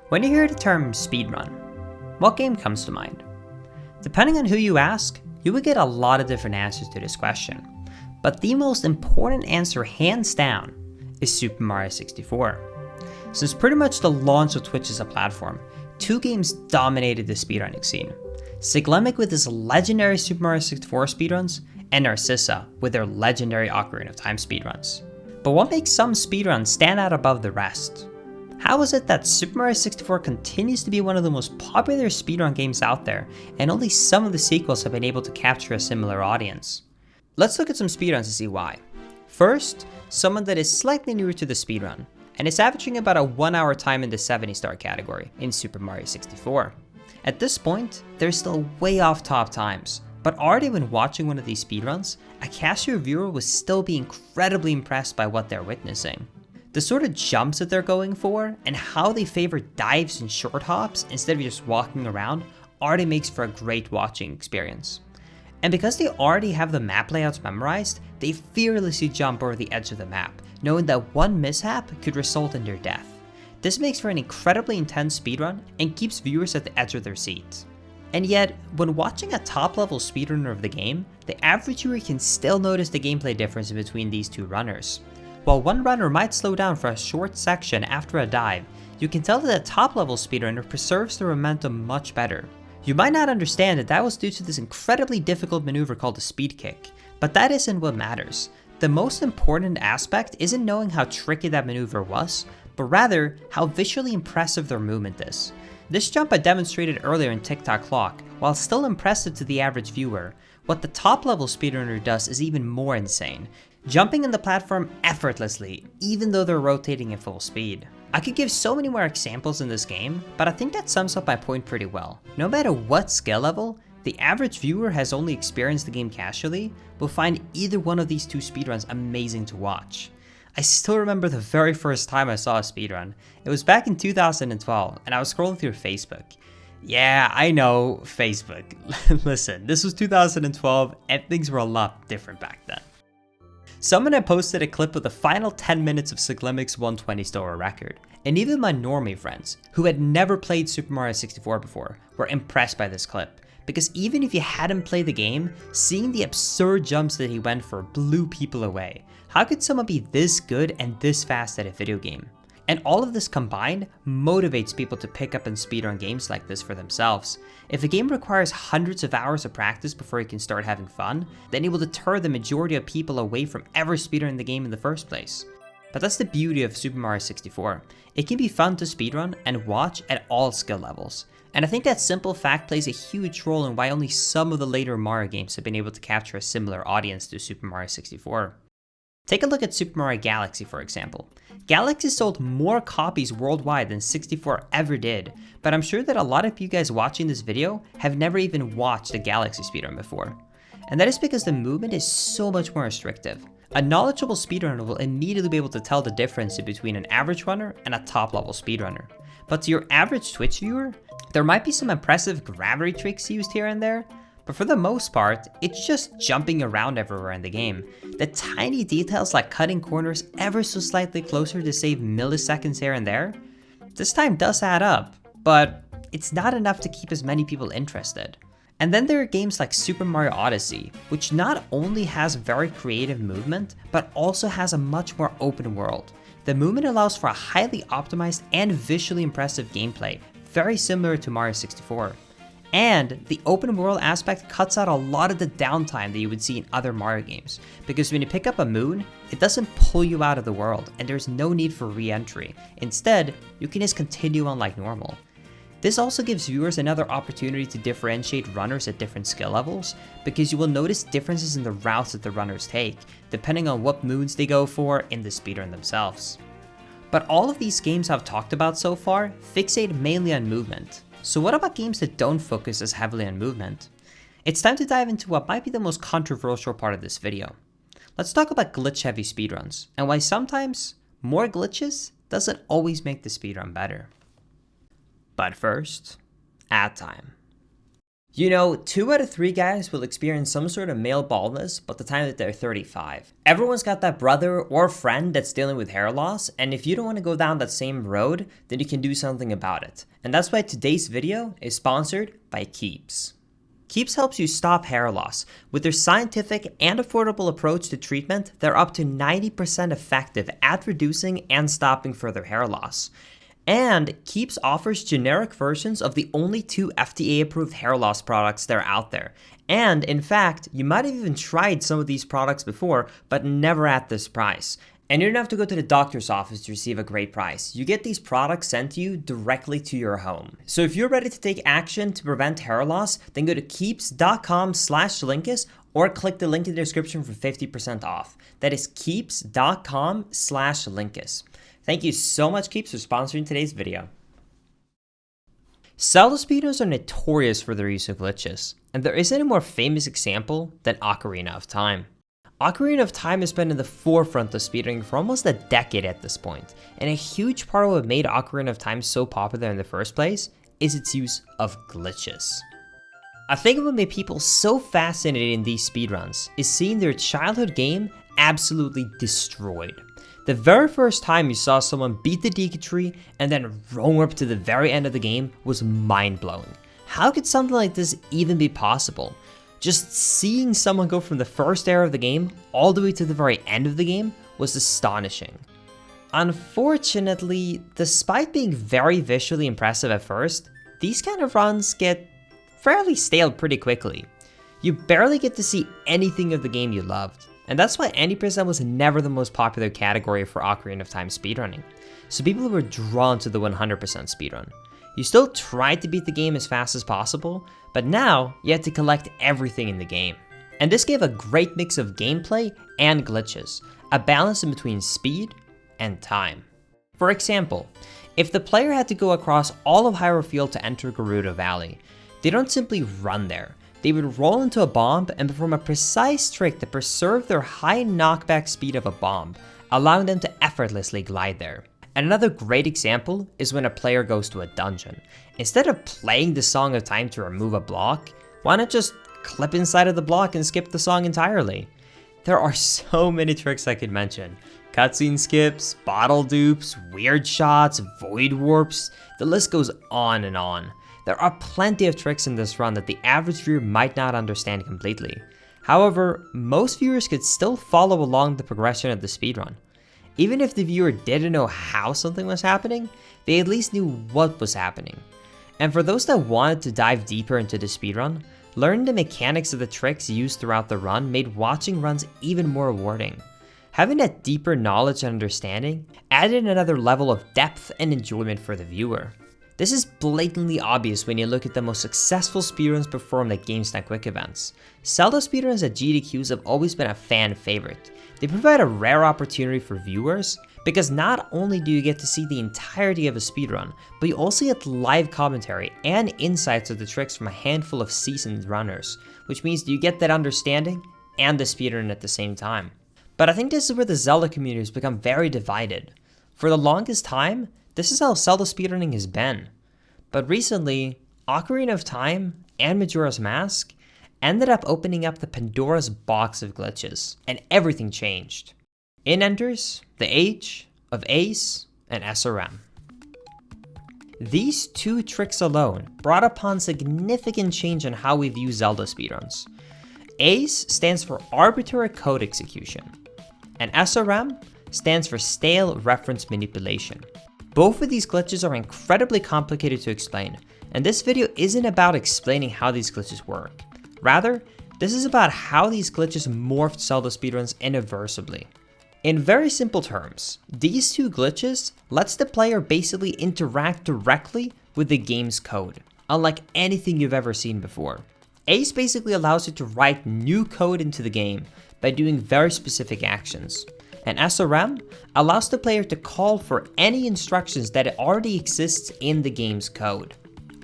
When you hear the term speedrun, what game comes to mind? Depending on who you ask, you will get a lot of different answers to this question. But the most important answer hands down is Super Mario 64. Since pretty much the launch of Twitch as a platform, two games dominated the speedrunning scene. Siglemic with his legendary Super Mario 64 speedruns, and Narcissa with their legendary Ocarina of Time speedruns. But what makes some speedruns stand out above the rest? How is it that Super Mario 64 continues to be one of the most popular speedrun games out there, and only some of the sequels have been able to capture a similar audience? Let's look at some speedruns to see why. First, someone that is slightly newer to the speedrun, and is averaging about a 1 hour time in the 70-star category in Super Mario 64. At this point, they're still way off top times, but already when watching one of these speedruns, a casual viewer will still be incredibly impressed by what they're witnessing. The sort of jumps that they're going for, and how they favor dives and short hops instead of just walking around, already makes for a great watching experience. And because they already have the map layouts memorized, they fearlessly jump over the edge of the map, knowing that one mishap could result in their death. This makes for an incredibly intense speedrun and keeps viewers at the edge of their seats. And yet, when watching a top-level speedrunner of the game, the average viewer can still notice the gameplay difference in between these two runners. While one runner might slow down for a short section after a dive, you can tell that a top-level speedrunner preserves the momentum much better. You might not understand that was due to this incredibly difficult maneuver called the speed kick, but that isn't what matters. The most important aspect isn't knowing how tricky that maneuver was, but rather how visually impressive their movement is. This jump I demonstrated earlier in TikTok Clock, while still impressive to the average viewer, what the top-level speedrunner does is even more insane, jumping in the platform effortlessly, even though they're rotating at full speed. I could give so many more examples in this game, but I think that sums up my point pretty well. No matter what skill level, the average viewer has only experienced the game casually, will find either one of these two speedruns amazing to watch. I still remember the very first time I saw a speedrun. It was back in 2012, and I was scrolling through Facebook. Yeah, I know, Facebook. Listen, this was 2012, and things were a lot different back then. Someone had posted a clip of the final 10 minutes of Siglemic's 120-star record, and even my normie friends, who had never played Super Mario 64 before, were impressed by this clip. Because even if you hadn't played the game, seeing the absurd jumps that he went for blew people away. How could someone be this good and this fast at a video game? And all of this combined motivates people to pick up and speedrun games like this for themselves. If a game requires hundreds of hours of practice before you can start having fun, then it will deter the majority of people away from ever speedrunning the game in the first place. But that's the beauty of Super Mario 64. It can be fun to speedrun and watch at all skill levels. And I think that simple fact plays a huge role in why only some of the later Mario games have been able to capture a similar audience to Super Mario 64. Take a look at Super Mario Galaxy, for example. Galaxy sold more copies worldwide than 64 ever did, but I'm sure that a lot of you guys watching this video have never even watched a Galaxy speedrun before. And that is because the movement is so much more restrictive. A knowledgeable speedrunner will immediately be able to tell the difference between an average runner and a top-level speedrunner. But to your average Twitch viewer, there might be some impressive gravity tricks used here and there, but for the most part, it's just jumping around everywhere in the game. The tiny details like cutting corners ever so slightly closer to save milliseconds here and there, this time does add up, but it's not enough to keep as many people interested. And then there are games like Super Mario Odyssey, which not only has very creative movement, but also has a much more open world. The movement allows for a highly optimized and visually impressive gameplay, very similar to Mario 64. And the open world aspect cuts out a lot of the downtime that you would see in other Mario games, because when you pick up a moon, it doesn't pull you out of the world and there's no need for re-entry. Instead, you can just continue on like normal. This also gives viewers another opportunity to differentiate runners at different skill levels, because you will notice differences in the routes that the runners take, depending on what moons they go for in the speedrun themselves. But all of these games I've talked about so far fixate mainly on movement. So what about games that don't focus as heavily on movement? It's time to dive into what might be the most controversial part of this video. Let's talk about glitch-heavy speedruns, and why sometimes more glitches doesn't always make the speedrun better. But first, ad time. You know, 2 out of 3 guys will experience some sort of male baldness by the time that they're 35. Everyone's got that brother or friend that's dealing with hair loss, and if you don't want to go down that same road, then you can do something about it. And that's why today's video is sponsored by Keeps. Keeps helps you stop hair loss. With their scientific and affordable approach to treatment, they're up to 90% effective at reducing and stopping further hair loss. And Keeps offers generic versions of the only 2 FDA-approved hair loss products that are out there. And in fact, you might have even tried some of these products before, but never at this price. And you don't have to go to the doctor's office to receive a great price. You get these products sent to you directly to your home. So if you're ready to take action to prevent hair loss, then go to keeps.com/Linkus or click the link in the description for 50% off. That is keeps.com/Linkus. Thank you so much, Keeps, for sponsoring today's video. Zelda speedruns are notorious for their use of glitches, and there isn't a more famous example than Ocarina of Time. Ocarina of Time has been in the forefront of speedrunning for almost a decade at this point, and a huge part of what made Ocarina of Time so popular in the first place is its use of glitches. I think what made people so fascinated in these speedruns is seeing their childhood game absolutely destroyed. The very first time you saw someone beat the Deku Tree and then roam up to the very end of the game was mind-blowing. How could something like this even be possible? Just seeing someone go from the first era of the game all the way to the very end of the game was astonishing. Unfortunately, despite being very visually impressive at first, these kind of runs get fairly stale pretty quickly. You barely get to see anything of the game you loved. And that's why 90% was never the most popular category for Ocarina of Time speedrunning. So people were drawn to the 100% speedrun. You still tried to beat the game as fast as possible, but now you had to collect everything in the game. And this gave a great mix of gameplay and glitches, a balance in between speed and time. For example, if the player had to go across all of Hyrule Field to enter Gerudo Valley, they don't simply run there. They would roll into a bomb and perform a precise trick to preserve their high knockback speed of a bomb, allowing them to effortlessly glide there. And another great example is when a player goes to a dungeon. Instead of playing the Song of Time to remove a block, why not just clip inside of the block and skip the song entirely? There are so many tricks I could mention. Cutscene skips, bottle dupes, weird shots, void warps, the list goes on and on. There are plenty of tricks in this run that the average viewer might not understand completely. However, most viewers could still follow along the progression of the speedrun. Even if the viewer didn't know how something was happening, they at least knew what was happening. And for those that wanted to dive deeper into the speedrun, learning the mechanics of the tricks used throughout the run made watching runs even more rewarding. Having that deeper knowledge and understanding added another level of depth and enjoyment for the viewer. This is blatantly obvious when you look at the most successful speedruns performed at GameStop Quick events. Zelda speedruns at GDQs have always been a fan favorite. They provide a rare opportunity for viewers because not only do you get to see the entirety of a speedrun, but you also get live commentary and insights of the tricks from a handful of seasoned runners, which means you get that understanding and the speedrun at the same time. But I think this is where the Zelda community has become very divided. For the longest time, this is how Zelda speedrunning has been. But recently, Ocarina of Time and Majora's Mask ended up opening up the Pandora's box of glitches, and everything changed. In enters the age of Ace and SRM. These 2 tricks alone brought upon significant change in how we view Zelda speedruns. Ace stands for arbitrary code execution, and SRM stands for stale reference manipulation. Both of these glitches are incredibly complicated to explain, and this video isn't about explaining how these glitches work. Rather, this is about how these glitches morphed Zelda speedruns irreversibly. In very simple terms, these 2 glitches lets the player basically interact directly with the game's code, unlike anything you've ever seen before. Ace basically allows you to write new code into the game by doing very specific actions. And SRM allows the player to call for any instructions that already exists in the game's code.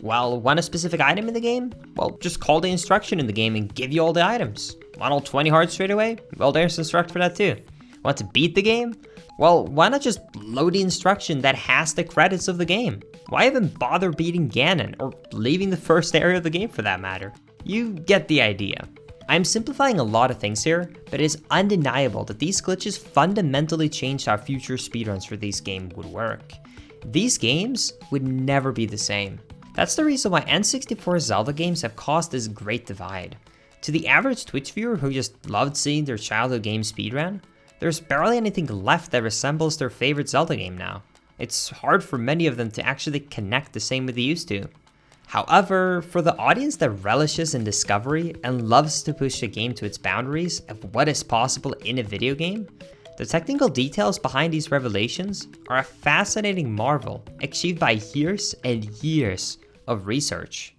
Well, want a specific item in the game? Well, just call the instruction in the game and give you all the items. Want all 20 hearts straight away? Well, there's an instruct for that too. Want to beat the game? Well, why not just load the instruction that has the credits of the game? Why even bother beating Ganon, or leaving the first area of the game for that matter? You get the idea. I'm simplifying a lot of things here, but it is undeniable that these glitches fundamentally changed how future speedruns for this game would work. These games would never be the same. That's the reason why N64 Zelda games have caused this great divide. To the average Twitch viewer who just loved seeing their childhood game speedrun, there's barely anything left that resembles their favorite Zelda game now. It's hard for many of them to actually connect the same way they used to. However, for the audience that relishes in discovery and loves to push a game to its boundaries of what is possible in a video game, the technical details behind these revelations are a fascinating marvel achieved by years and years of research.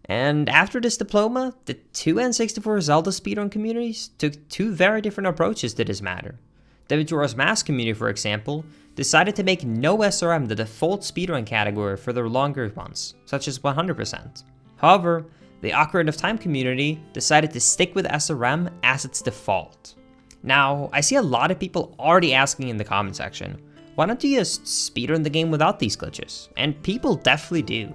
And after this diploma, the two N64 Zelda speedrun communities took two very different approaches to this matter. The Majora's Mask community, for example, decided to make no SRM the default speedrun category for their longer ones, such as 100%. However, the Ocarina of Time community decided to stick with SRM as its default. Now, I see a lot of people already asking in the comment section, why don't you just speedrun the game without these glitches? And people definitely do.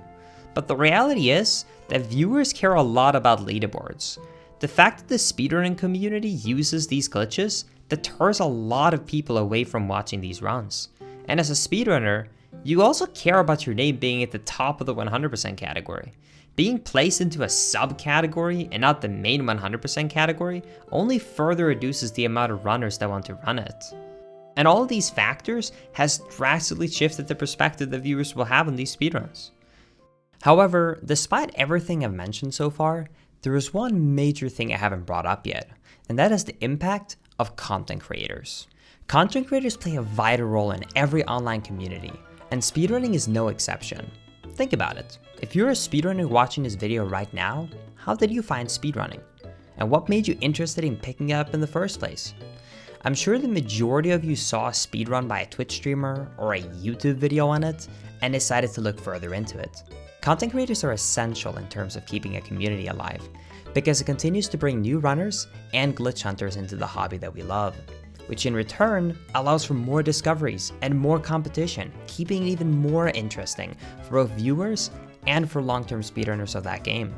But the reality is that viewers care a lot about leaderboards. The fact that the speedrunning community uses these glitches deters a lot of people away from watching these runs. And as a speedrunner, you also care about your name being at the top of the 100% category. Being placed into a subcategory and not the main 100% category only further reduces the amount of runners that want to run it. And all of these factors has drastically shifted the perspective that viewers will have on these speedruns. However, despite everything I've mentioned so far, there is one major thing I haven't brought up yet, and that is the impact of content creators. Content creators play a vital role in every online community, and speedrunning is no exception. Think about it. If you're a speedrunner watching this video right now, how did you find speedrunning? And what made you interested in picking it up in the first place? I'm sure the majority of you saw a speedrun by a Twitch streamer or a YouTube video on it and decided to look further into it. Content creators are essential in terms of keeping a community alive, because it continues to bring new runners and glitch hunters into the hobby that we love, which in return allows for more discoveries and more competition, keeping it even more interesting for both viewers and for long-term speedrunners of that game.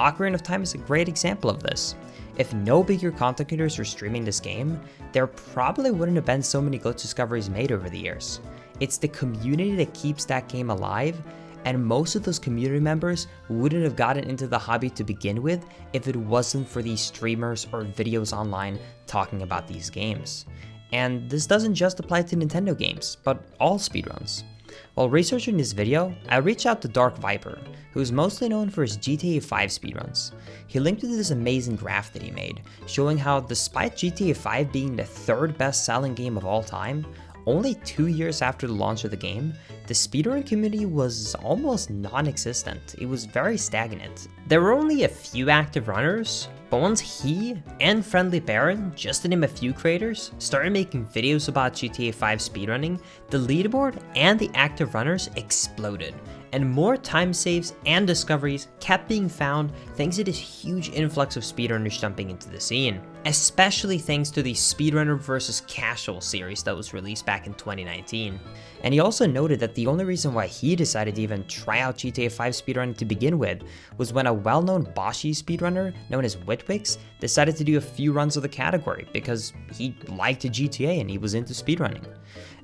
Ocarina of Time is a great example of this. If no bigger content creators were streaming this game, there probably wouldn't have been so many glitch discoveries made over the years. It's the community that keeps that game alive, and most of those community members wouldn't have gotten into the hobby to begin with if it wasn't for these streamers or videos online talking about these games. And this doesn't just apply to Nintendo games, but all speedruns. While researching this video, I reached out to Dark Viper, who is mostly known for his GTA 5 speedruns. He linked to this amazing graph that he made, showing how despite GTA 5 being the third best-selling game of all time, only 2 years after the launch of the game, the speedrun community was almost non-existent. It was very stagnant. There were only a few active runners, but once he and Friendly Baron, just to name a few creators, started making videos about GTA 5 speedrunning, the leaderboard and the active runners exploded, and more time saves and discoveries kept being found thanks to this huge influx of speedrunners jumping into the scene. Especially thanks to the Speedrunner vs. Casual series that was released back in 2019. And he also noted that the only reason why he decided to even try out GTA 5 speedrunning to begin with was when a well-known Boshi speedrunner known as Witwix decided to do a few runs of the category because he liked GTA and he was into speedrunning.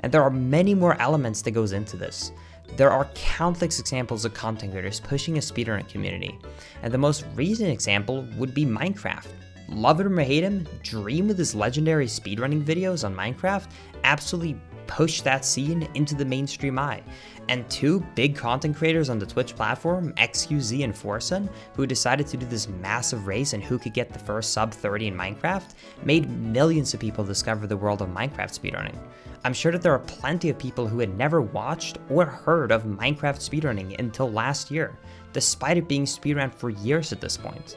And there are many more elements that goes into this. There are countless examples of content creators pushing a speedrunning community, and the most recent example would be Minecraft. Love it or hate him, Dream with his legendary speedrunning videos on Minecraft absolutely pushed that scene into the mainstream eye. And two big content creators on the Twitch platform, XQZ and Forsen, who decided to do this massive race and who could get the first sub 30 in Minecraft, made millions of people discover the world of Minecraft speedrunning. I'm sure that there are plenty of people who had never watched or heard of Minecraft speedrunning until last year, despite it being speedrun for years at this point.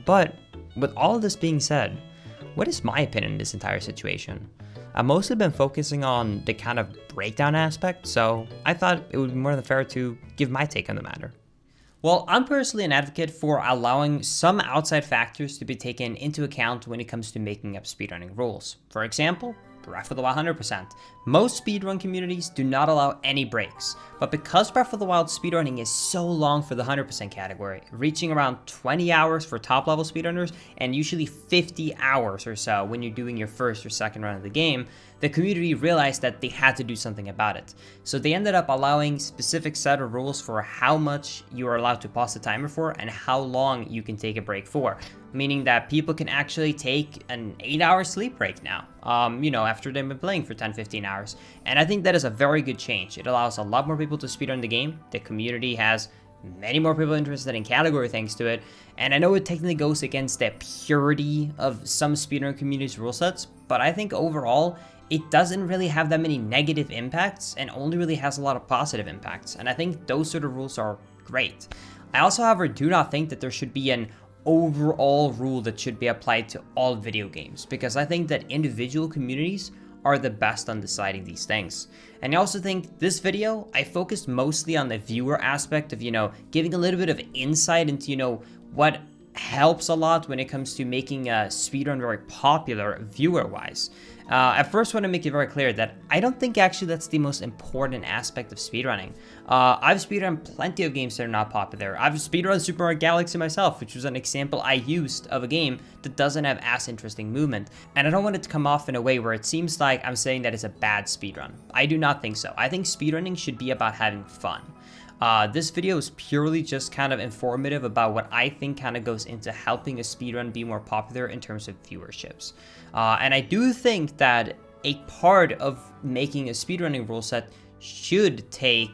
But with all of this being said, what is my opinion in this entire situation? I've mostly been focusing on the kind of breakdown aspect, so I thought it would be more than fair to give my take on the matter. Well, I'm personally an advocate for allowing some outside factors to be taken into account when it comes to making up speedrunning rules. For example, Breath of the Wild 100%. Most speedrun communities do not allow any breaks, but because Breath of the Wild speedrunning is so long for the 100% category, reaching around 20 hours for top level speedrunners and usually 50 hours or so when you're doing your first or second run of the game, the community realized that they had to do something about it. So they ended up allowing specific set of rules for how much you are allowed to pause the timer for and how long you can take a break for. Meaning that people can actually take an 8-hour sleep break now, after they've been playing for 10-15 hours. And I think that is a very good change. It allows a lot more people to speedrun the game. The community has many more people interested in category thanks to it. And I know it technically goes against the purity of some speedrun communities' rule sets, but I think overall, it doesn't really have that many negative impacts and only really has a lot of positive impacts. And I think those sort of rules are great. I also, however, do not think that there should be an overall rule that should be applied to all video games, because I think that individual communities are the best on deciding these things. And I also think this video, I focused mostly on the viewer aspect of, giving a little bit of insight into, what helps a lot when it comes to making a speedrun very popular viewer-wise. I first want to make it very clear that I don't think actually that's the most important aspect of speedrunning. I've speedrun plenty of games that are not popular. I've speedrun Super Mario Galaxy myself, which was an example I used of a game that doesn't have as interesting movement. And I don't want it to come off in a way where it seems like I'm saying that it's a bad speedrun. I do not think so. I think speedrunning should be about having fun. This video is purely just kind of informative about what I think kind of goes into helping a speedrun be more popular in terms of viewerships. And I do think that a part of making a speedrunning rule set should take,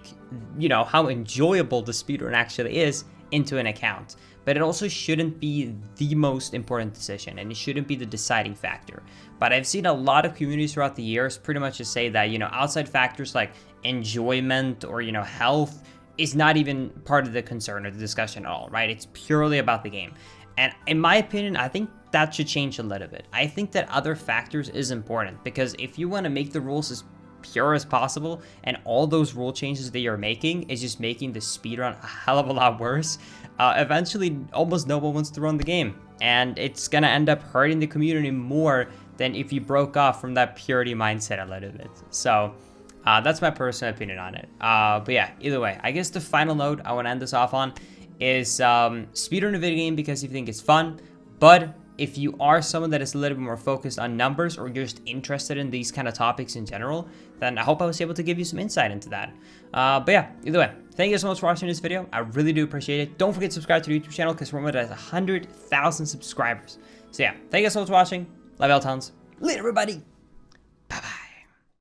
how enjoyable the speedrun actually is into an account. But it also shouldn't be the most important decision, and it shouldn't be the deciding factor. But I've seen a lot of communities throughout the years pretty much just say that, outside factors like enjoyment or, health is not even part of the concern or the discussion at all, right? It's purely about the game. And in my opinion, I think that should change a little bit. I think that other factors is important, because if you want to make the rules as pure as possible and all those rule changes that you're making is just making the speedrun a hell of a lot worse, eventually almost no one wants to run the game. And it's gonna end up hurting the community more than if you broke off from that purity mindset a little bit. So that's my personal opinion on it. But yeah, either way, I guess the final note I want to end this off on is speedrun a video game because you think it's fun. But if you are someone that is a little bit more focused on numbers or you're just interested in these kind of topics in general, then I hope I was able to give you some insight into that. But yeah, either way, thank you so much for watching this video. I really do appreciate it. Don't forget to subscribe to the YouTube channel because remember that has 100,000 subscribers. So yeah, thank you so much for watching. Love y'all tons. Later, everybody.